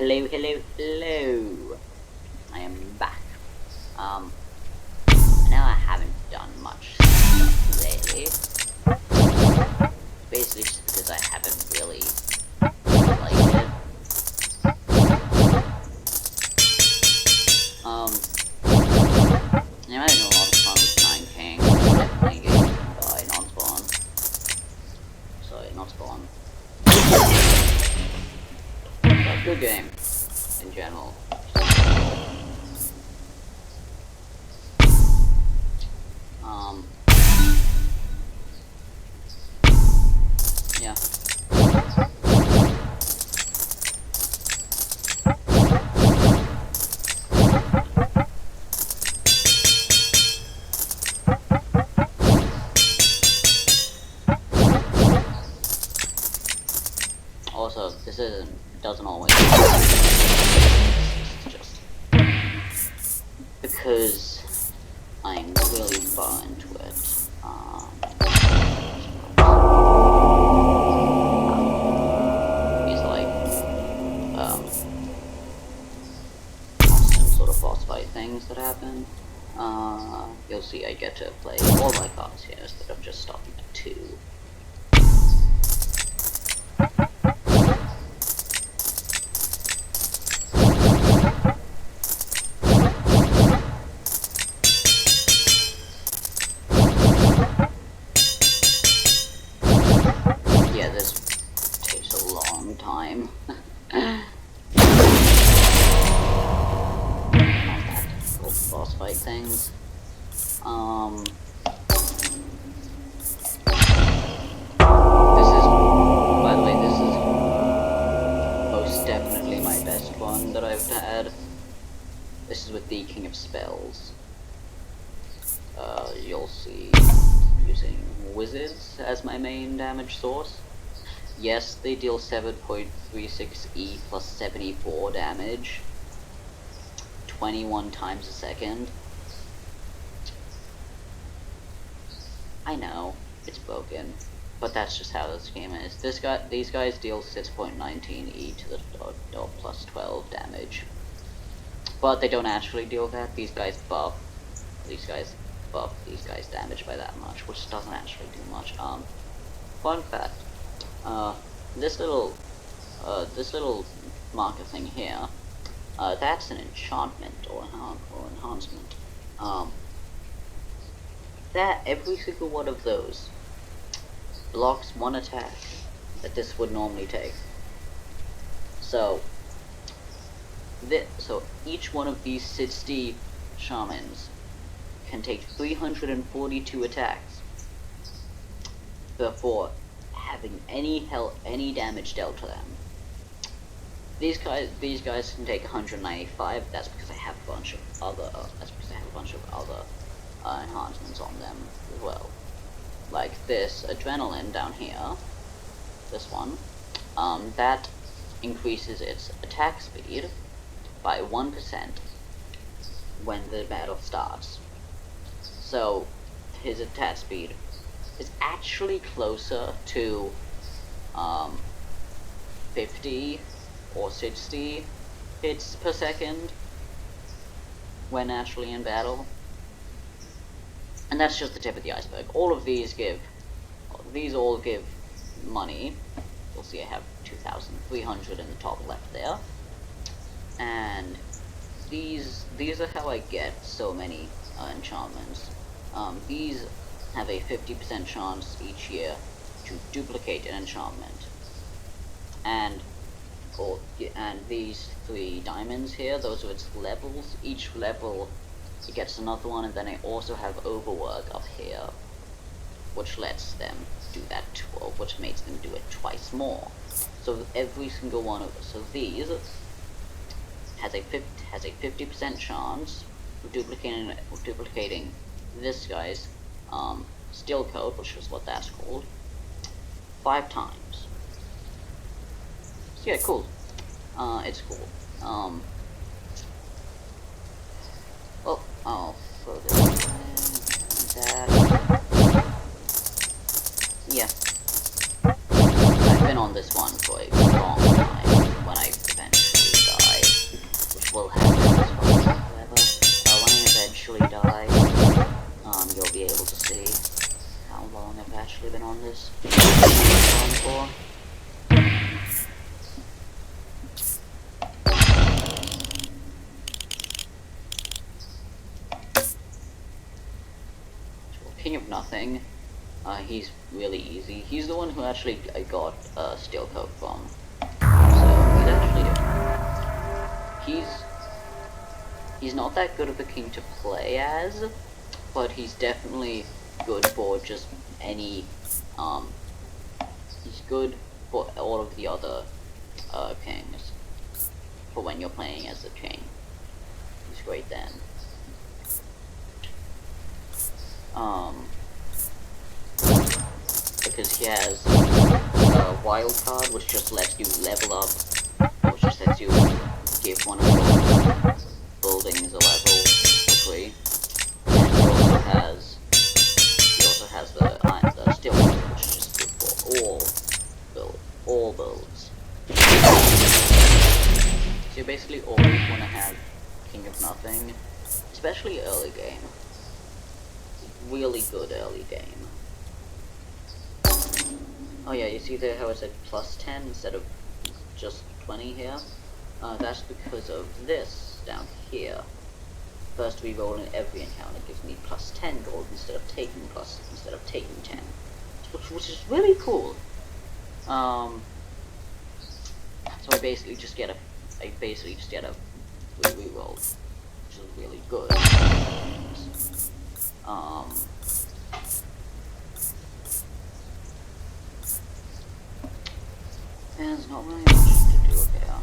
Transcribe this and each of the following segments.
Hello, hello, hello. I am back. Now I haven't done much stuff lately. Basically just because I haven't really liked it. I'm having a lot of fun with 9kings. Definitely getting by non-spawn. Sorry, not spawn. But good game in general. Yeah. Also, this doesn't always just because I'm really far into it. These like some sort of boss fight things that happen. You'll see I get to play all my cards here instead of just stopping at 2. Yeah, this takes a long time. Boss fight things. By the way, this is most definitely my best one that I've had. This is with the King of Spells. You'll see using wizards as my main damage source. Yes, they deal 7.36 plus 74 damage. 21 times a second. I know, it's broken, but that's just how this game is. These guys deal 6.19 to the dot plus 12 damage. But they don't actually deal that. These guys buff these guys damage by that much, which doesn't actually do much. Fun fact, this little marker thing here, that's an enchantment or enhancement. That every single one of those blocks one attack that this would normally take. So each one of these 60 shamans can take 342 attacks before having any damage dealt to them. These guys can take 195. That's because I have a bunch of other. Enhancements on them as well, like this adrenaline down here. This one, that increases its attack speed by 1% when the battle starts. So his attack speed is actually closer to 50 or 60 hits per second when actually in battle. And that's just the tip of the iceberg. All of these all give money. You'll see I have 2,300 in the top left there. And these are how I get so many enchantments. These have a 50% chance each year to duplicate an enchantment. And these 3 diamonds here, those are its levels. Each level it gets another one, and then I also have overwork up here, which lets them do that, which makes them do it twice more. So every single one of these has a 50% chance of duplicating this guy's steel coat, which is what that's called, 5 times. So yeah, cool. It's cool. I'll throw this in that. Yeah. I've been on this one for a long time when I eventually see how long I've actually been on this for. King of Nothing. He's really easy. He's the one who actually I got Steel Coat from. So he's not that good of a king to play as, but he's definitely good for just any he's good for all of the other kings. For when you're playing as the king. He's great then. Because he has a wild card which just lets you level up, which just lets you give one of your buildings a level for free. And he also has the steel card, which is just good for all builds. So you basically always want to have King of Nothing, especially early game. Really good early game. Oh yeah, you see there how it said plus 10 instead of just 20 here? That's because of this down here. First reroll in every encounter gives me plus 10 gold instead of taking 10. Which is really cool. So I basically just get a reroll, which is really good. There's not really much to do here.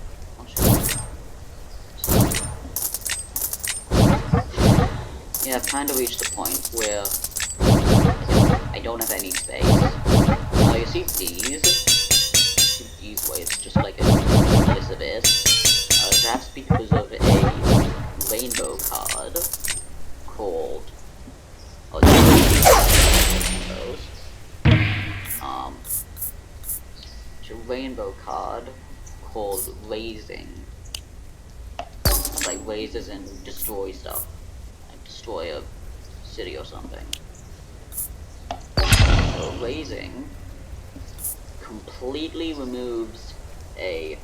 Yeah, I've kind of reached the point where I don't have any space. You see these where it's just like a nice abyss. That's because of a rainbow card called it's a rainbow card called Raising. It's like raises and destroy stuff. Like destroy a city or something. So Raising completely removes a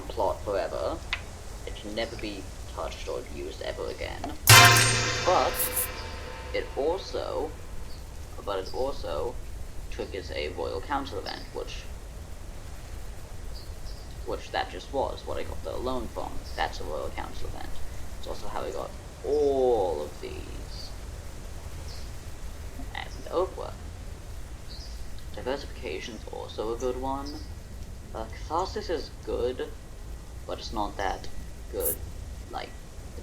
plot forever. It can never be touched or used ever again. But it also triggers a Royal Council event, which that just was what I got the loan from. That's a Royal Council event. It's also how I got all of these. And Oprah. Diversification's also a good one. Catharsis is good, but it's not that good. Like,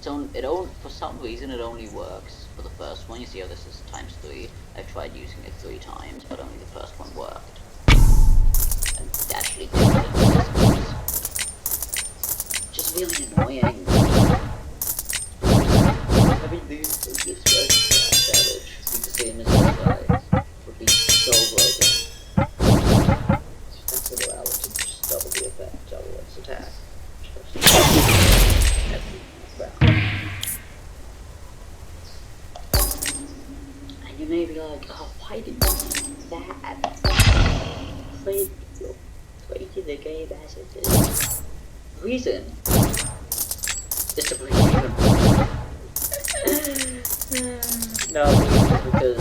for some reason it only works for the first one. You see how this is times 3. I've tried using it 3 times, but only the first one worked. And it actually did. Just really annoying. I mean, this guy is savage. You can see him as this guy would be so broken. That would allow it to just double the effect, double its attack. And you may be like, oh, why did you do that? Play the game as it is. Reason is to break even. No, because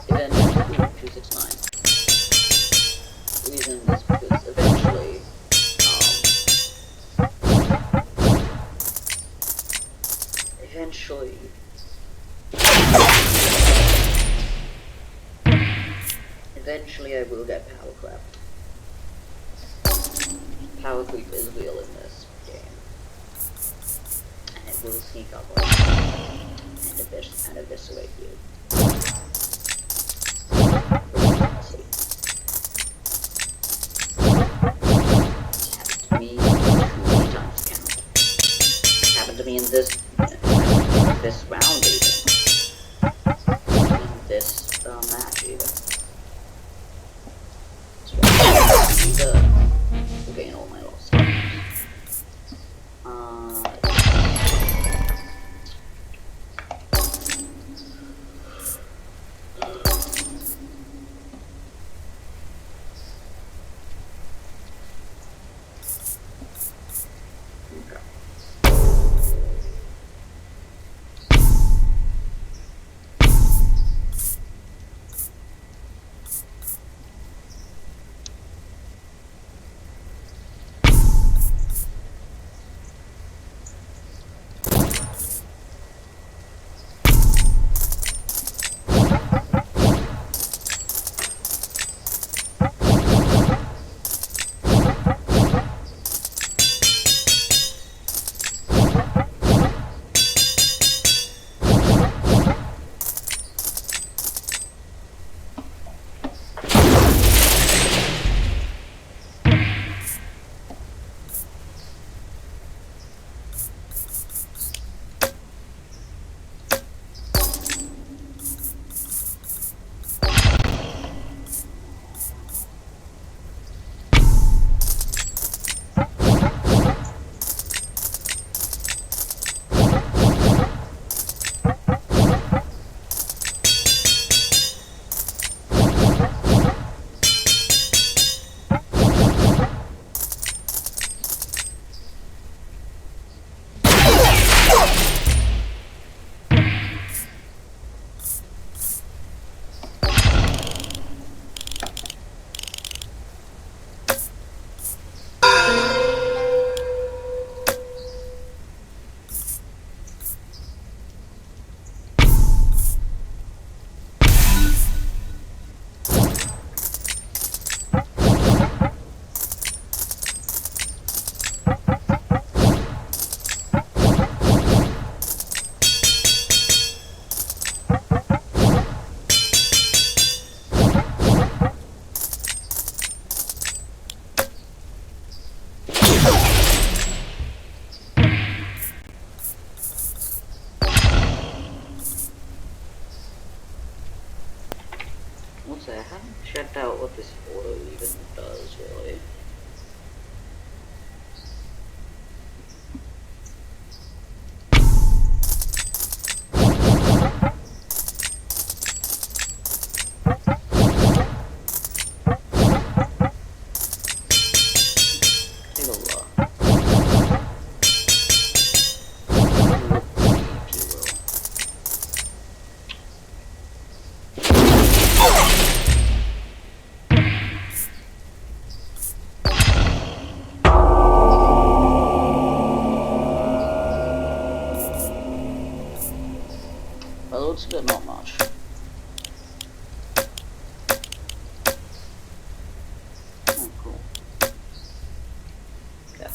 eventually 269. The reason is because eventually eventually I will get power creep. Power creep is real in this game. And it will sneak up on you and eviscerate you. It's happened to me 2 times count. It happened to me in this round even. In this match even. To gain all my lost stars. close, but not much. Oh, cool. Okay.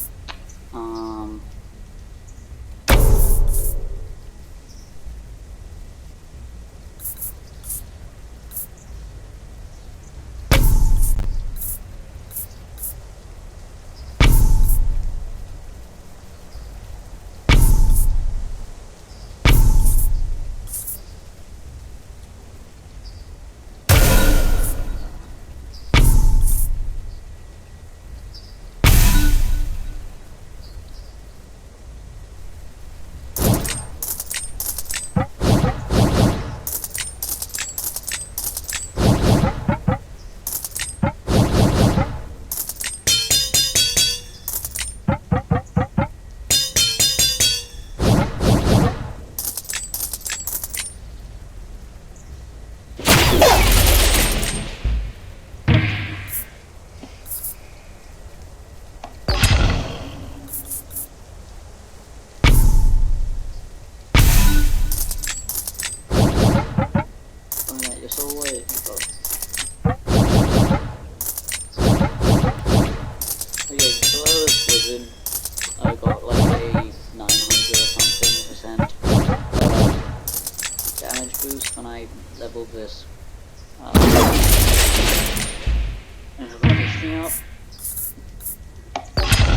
I got like a 900 or something % damage boost when I leveled this. And if I push me up,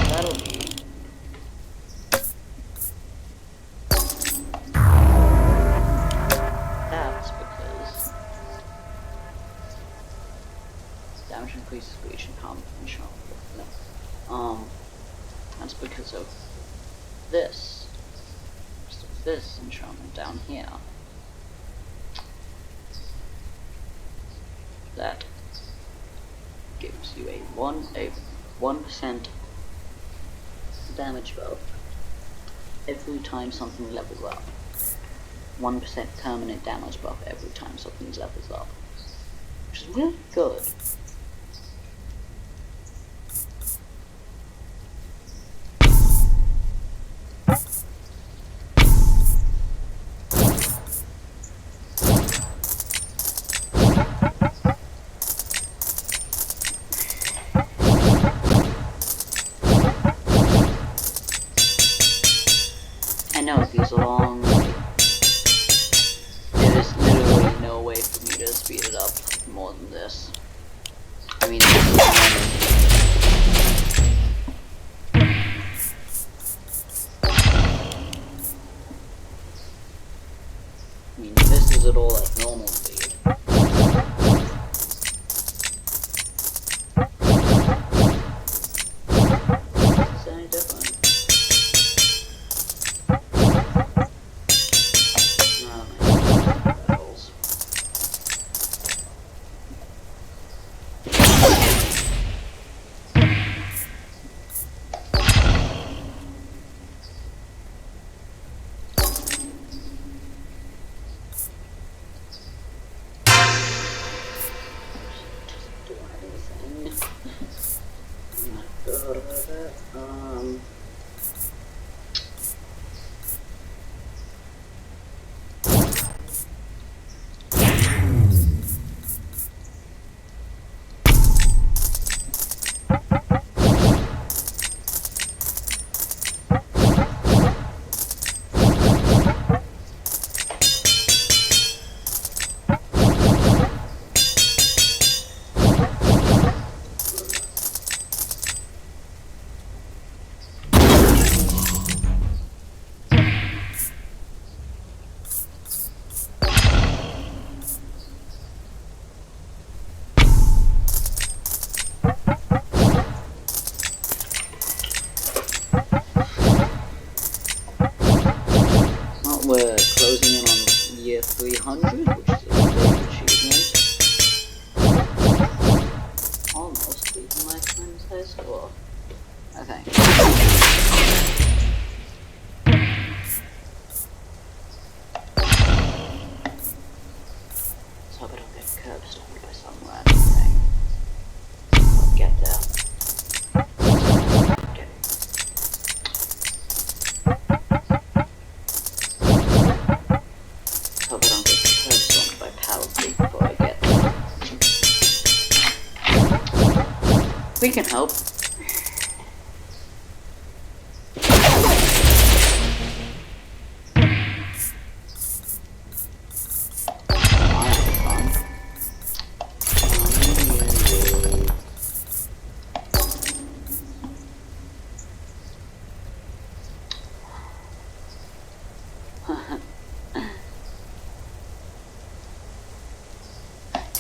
that'll be. That's because damage increases reach and combat and sharp. No. That's because of this. So this enchantment down here. That gives you a 1% damage buff every time something levels up. 1% permanent damage buff every time something levels up. Which is really good. I know these are long. There is literally no way for me to speed it up more than this. I mean, this is at all at normal speed. Is it any different? We're closing in on year 300, which is a big achievement. Almost leaving my friend's high school. Okay. Let's hope I don't get curb stomped by some random thing. I'll get there. Hope I don't get We can hope.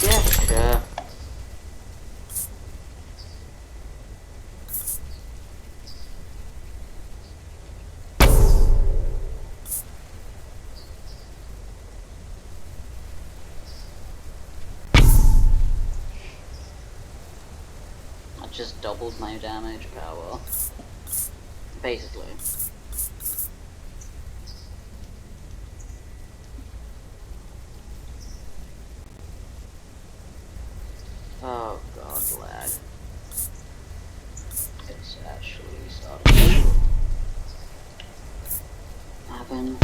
Yeah, sure. I just doubled my damage power. Basically. Oh god, lag. It's actually starting to happen.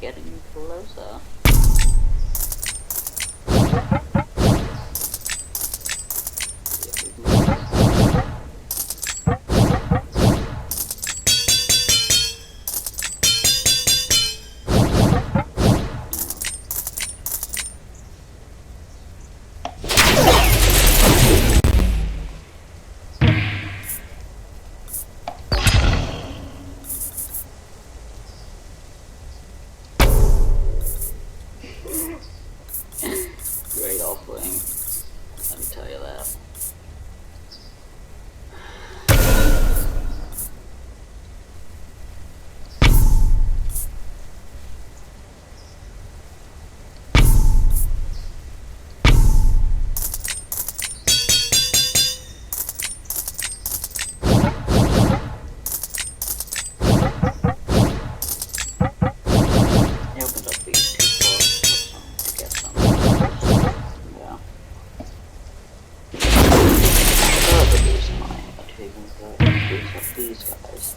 Getting closer. Great offering, let me tell you that. He opened up these two ports to get some. Yeah. The reason why I'm taking the boots of these guys.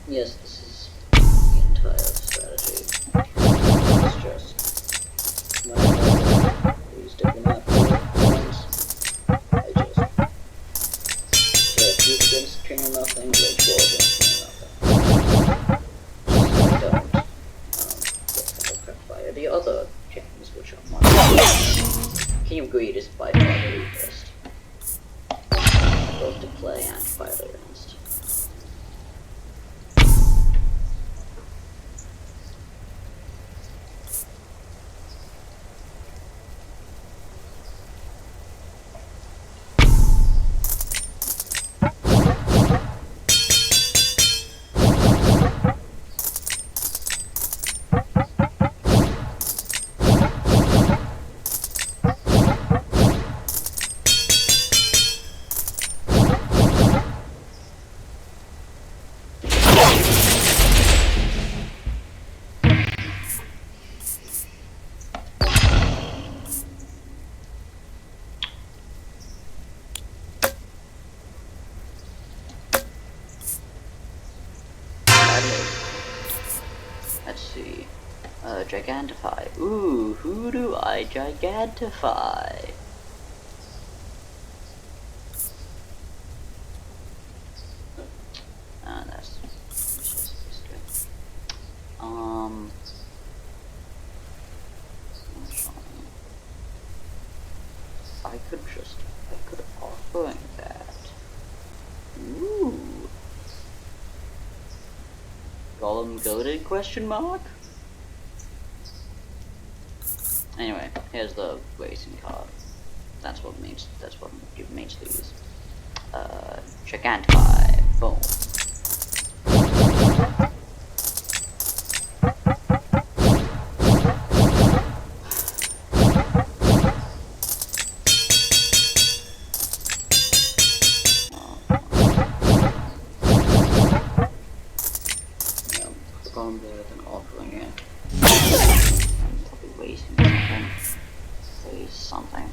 Yes, this is the entire strategy. It's just whenever these diplomat points, I just play a few against king or nothing, rage war against king or nothing. I don't get overcracked by the other kings, which are much. King of Greed is by far the weakest, both to play and fight against. Let's see. Gigantify. Ooh, who do I gigantify? That's just I could offering that. Ooh. Golem goaded question mark? Anyway, here's the racing card. That's what it means to use. Gigantify. Boom. Something.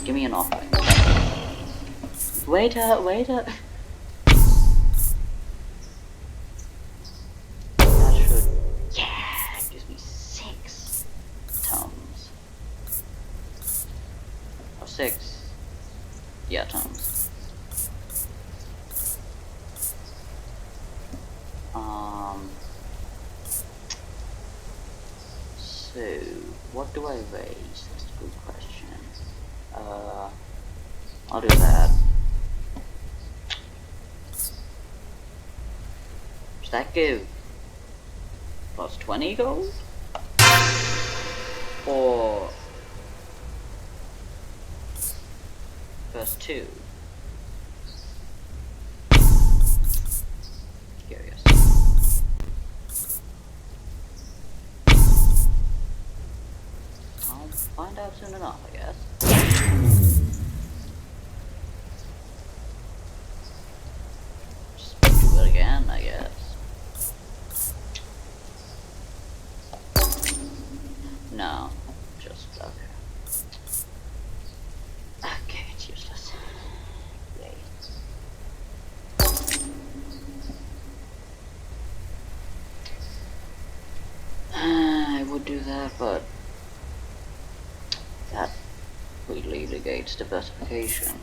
Give me an offering. Waiter. That should. Yeah, it gives me 6 tomes. Or 6. Yeah, tomes. So, what do I raise? That's a good question. I'll do that. Does that give plus 20 gold? Or first 2? Curious. I'll find out soon enough, I guess. Just do it again, I guess. No, just okay. Okay, it's useless. Yay. I would do that, but that really negates diversification.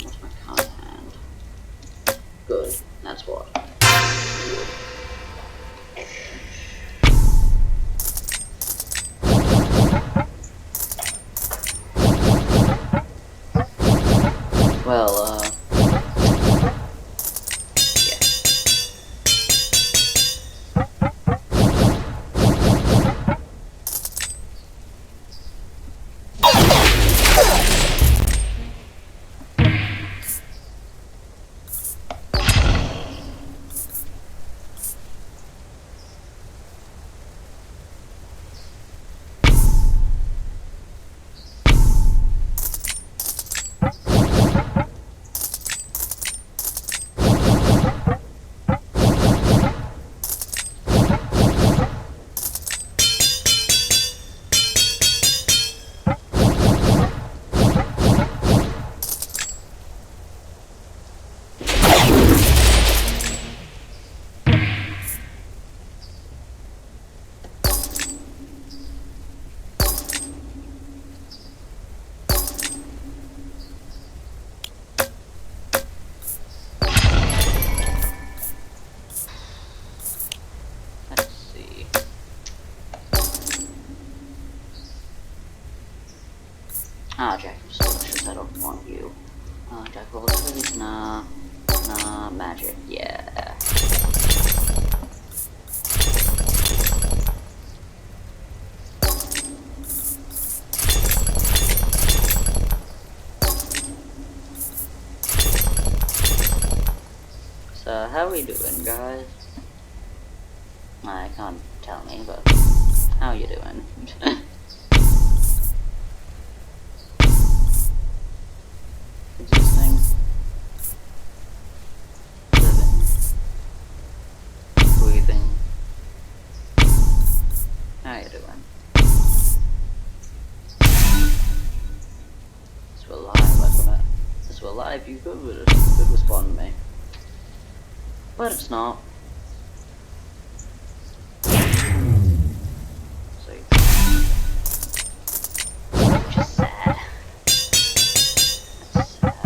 What's my card hand? Good, that's what. Good. Well, Jack of Swords should settle on you. Jack of all trades, nah, magic, yeah. So, how we doing, guys? I can't tell me, but how you doing? Existing. Living. Breathing. How you doing? This we're live, I don't know. This we're live, you could respond to me. But it's not. So, just sad. That's sad.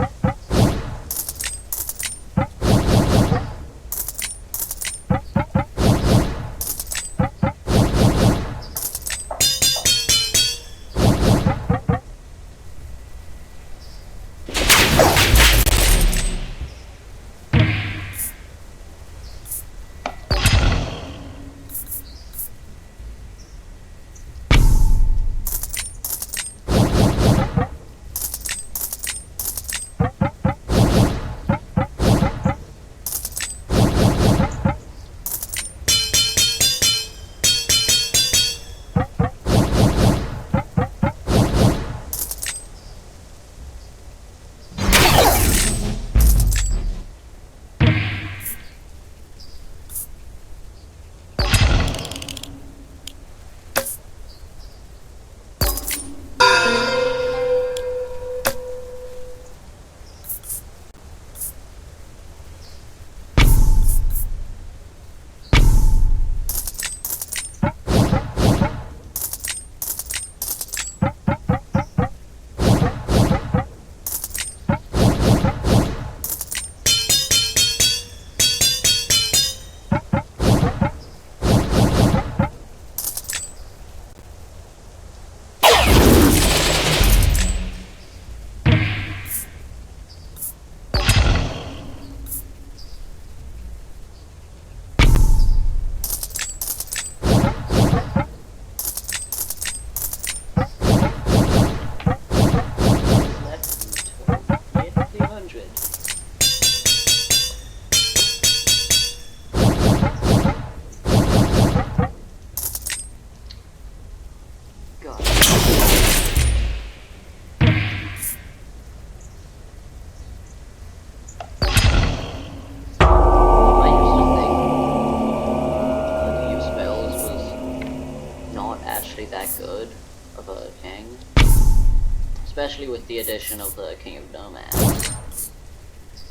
Especially with the addition of the King of Nomads,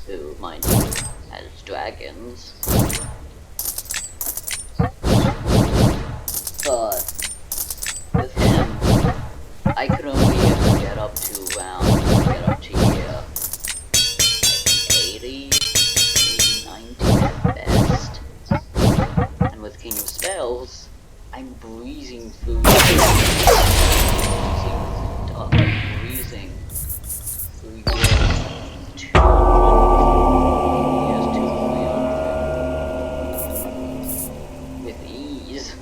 who, mind you, has dragons. But with him, I could only ever get up to year 80, maybe 90 at best. And with King of Spells, I'm breezing through breezing through years 200, years 200 with ease.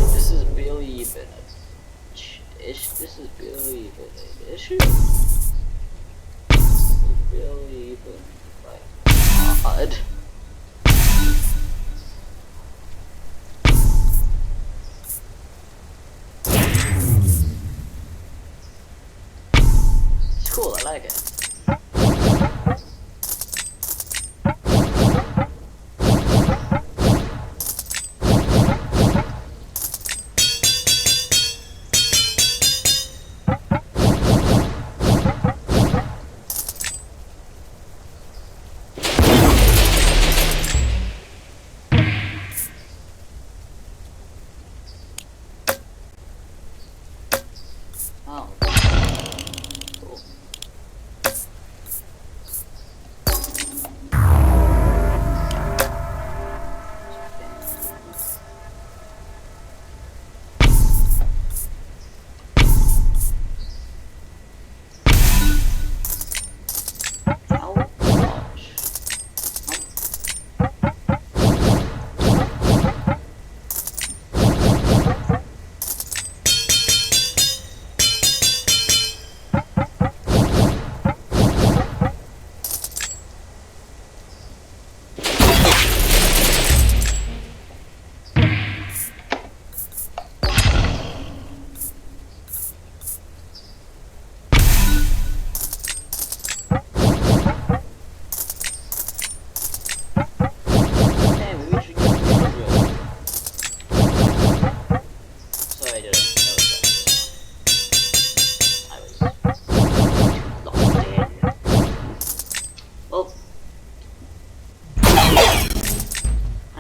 This is barely even an issue. This is barely even like odd. Cool, I like it. Oh. Cool.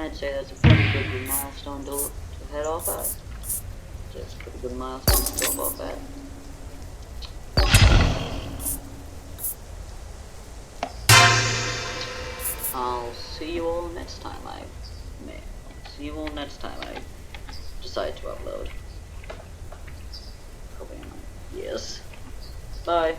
I'd say that's a pretty good milestone to head off at. So it's a pretty good milestone to drop off at. I'll see you all next time I decide to upload. Probably in like years. Bye.